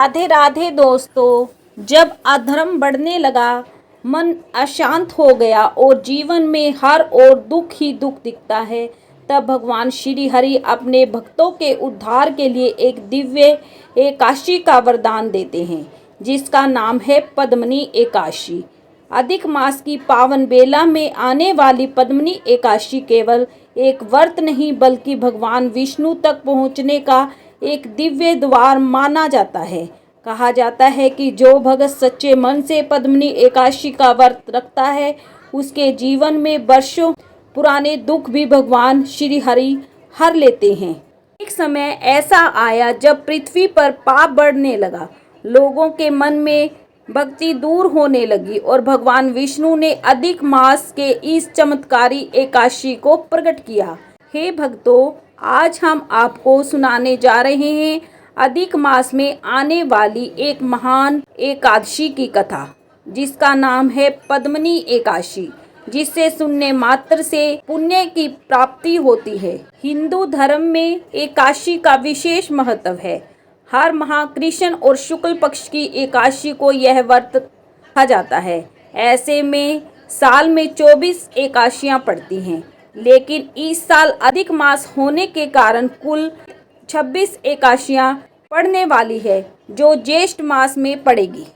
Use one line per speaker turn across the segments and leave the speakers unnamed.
राधे राधे दोस्तों। जब अधर्म बढ़ने लगा, मन अशांत हो गया और जीवन में हर ओर दुख ही दुख दिखता है, तब भगवान श्री हरि अपने भक्तों के उद्धार के लिए एक दिव्य एकादशी का वरदान देते हैं, जिसका नाम है पद्मिनी एकादशी। अधिक मास की पावन बेला में आने वाली पद्मिनी एकादशी केवल एक व्रत नहीं, बल्कि भगवान विष्णु तक पहुँचने का एक दिव्य द्वार माना जाता है। कहा जाता है कि जो भक्त सच्चे मन से पद्मिनी एकादशी का व्रत रखता है, उसके जीवन में वर्षों पुराने दुख भी भगवान श्री हरि हर लेते हैं। एक समय ऐसा आया जब पृथ्वी पर पाप बढ़ने लगा, लोगों के मन में भक्ति दूर होने लगी और भगवान विष्णु ने अधिक मास के इस चमत्कारी एकादशी को प्रकट किया। हे भक्तों, आज हम आपको सुनाने जा रहे हैं अधिक मास में आने वाली एक महान एकादशी की कथा, जिसका नाम है पद्मिनी एकादशी, जिसे सुनने मात्र से पुण्य की प्राप्ति होती है। हिंदू धर्म में एकादशी का विशेष महत्व है। हर माह कृष्ण और शुक्ल पक्ष की एकादशी को यह व्रत कहा जाता है। ऐसे में साल में 24 एकादशियां पड़ती हैं, लेकिन इस साल अधिक मास होने के कारण कुल 26 एकादशियां पड़ने वाली है, जो ज्येष्ठ मास में पड़ेगी।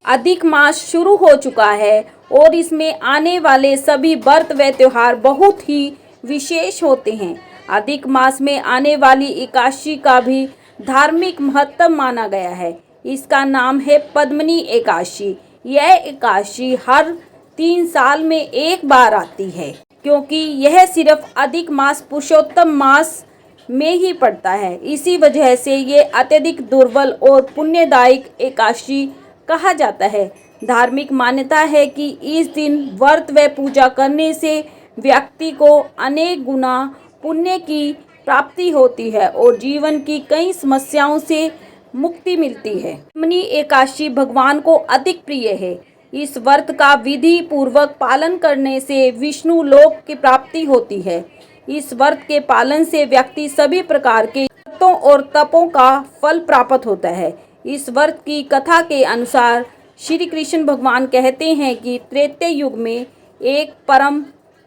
अधिक मास शुरू हो चुका है और इसमें आने वाले सभी व्रत व त्योहार बहुत ही विशेष होते हैं। अधिक मास में आने वाली एकादशी का भी धार्मिक महत्व माना गया है। इसका नाम है पद्मिनी एकादशी। यह एकादशी हर 3 साल में एक बार आती है, क्योंकि यह सिर्फ अधिक मास पुरुषोत्तम मास में ही पड़ता है। इसी वजह से ये अत्यधिक दुर्बल और पुण्यदायक एकादशी कहा जाता है। धार्मिक मान्यता है कि इस दिन व्रत व पूजा करने से व्यक्ति को अनेक गुना पुण्य की प्राप्ति होती है और जीवन की कई समस्याओं से मुक्ति मिलती है। पद्मिनी एकादशी भगवान को अधिक प्रिय है। इस व्रत का विधि पूर्वक पालन करने से विष्णु लोक की प्राप्ति होती है। इस व्रत के पालन से व्यक्ति सभी प्रकार के व्रतों और तपों का फल प्राप्त होता है। इस व्रत की कथा के अनुसार श्री कृष्ण भगवान कहते हैं कि त्रेतय युग में एक परम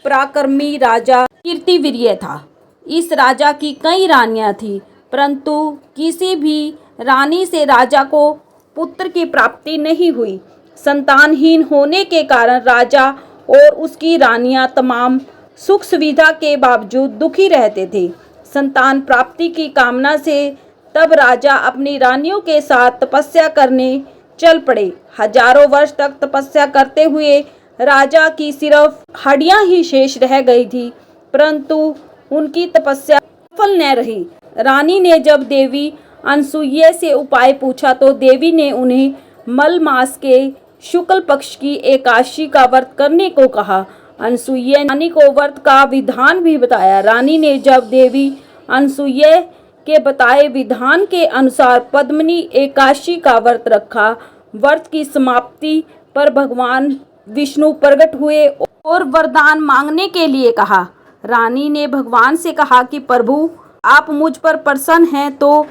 पराक्रमी राजा कीर्तिवीर्य था। इस राजा की कई रानियां थीं, परंतु किसी भी रानी से राजा को पुत्र की प्राप्ति नहीं हुई। संतानहीन होने के कारण राजा और उसकी रानियां तमाम सुख सुविधा के बावजूद दुखी रहते थे। संतान प्राप्ति की कामना से तब राजा अपनी रानियों के साथ तपस्या करने चल पड़े। हजारों वर्ष तक तपस्या करते हुए राजा की सिर्फ हड्डियां ही शेष रह गई थी, परंतु उनकी तपस्या सफल न रही। रानी ने जब देवी अनसुईया से उपाय पूछा तो देवी ने उन्हें मल मास के शुक्ल पक्ष की एकादशी का व्रत करने को कहा। अनसुईया रानी को व्रत का विधान भी बताया। रानी ने जब देवी अनसुईया के बताए विधान के अनुसार पद्मिनी एकादशी का व्रत रखा, व्रत की समाप्ति पर भगवान विष्णु प्रकट हुए और वरदान मांगने के लिए कहा। रानी ने भगवान से कहा कि प्रभु, आप मुझ पर प्रसन्न हैं तो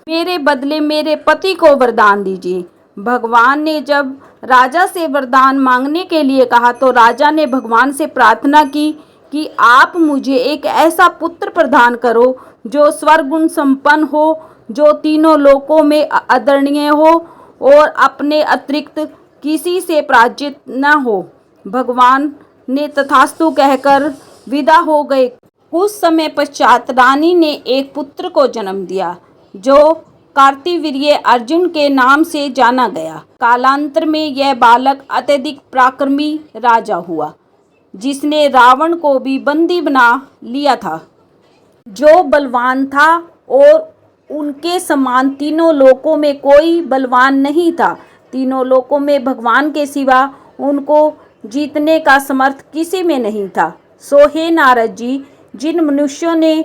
मेरे बदले मेरे पति को वरदान दीजिए। भगवान ने जब राजा से वरदान मांगने के लिए कहा तो राजा ने भगवान से प्रार्थना की कि आप मुझे एक ऐसा पुत्र प्रदान करो जो स्वर्गुण संपन्न हो, जो तीनों लोकों में आदरणीय हो और अपने अतिरिक्त किसी से पराजित न हो। भगवान ने तथास्तु कहकर विदा हो गए। कुछ समय पश्चात रानी ने एक पुत्र को जन्म दिया, जो कार्तिवीर्य अर्जुन के नाम से जाना गया। कालांतर में यह बालक अत्यधिक पराक्रमी राजा हुआ, जिसने रावण को भी बंदी बना लिया था, जो बलवान था और उनके समान तीनों लोकों में कोई बलवान नहीं था। तीनों लोकों में भगवान के सिवा उनको जीतने का समर्थ किसी में नहीं था। सो हे नारद जी, जिन मनुष्यों ने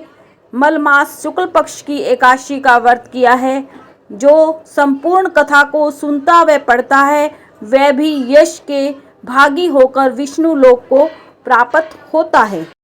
मलमास शुक्ल पक्ष की एकादशी का व्रत किया है, जो संपूर्ण कथा को सुनता व पढ़ता है, वह भी यश के भागी होकर विष्णु लोक को प्राप्त होता है।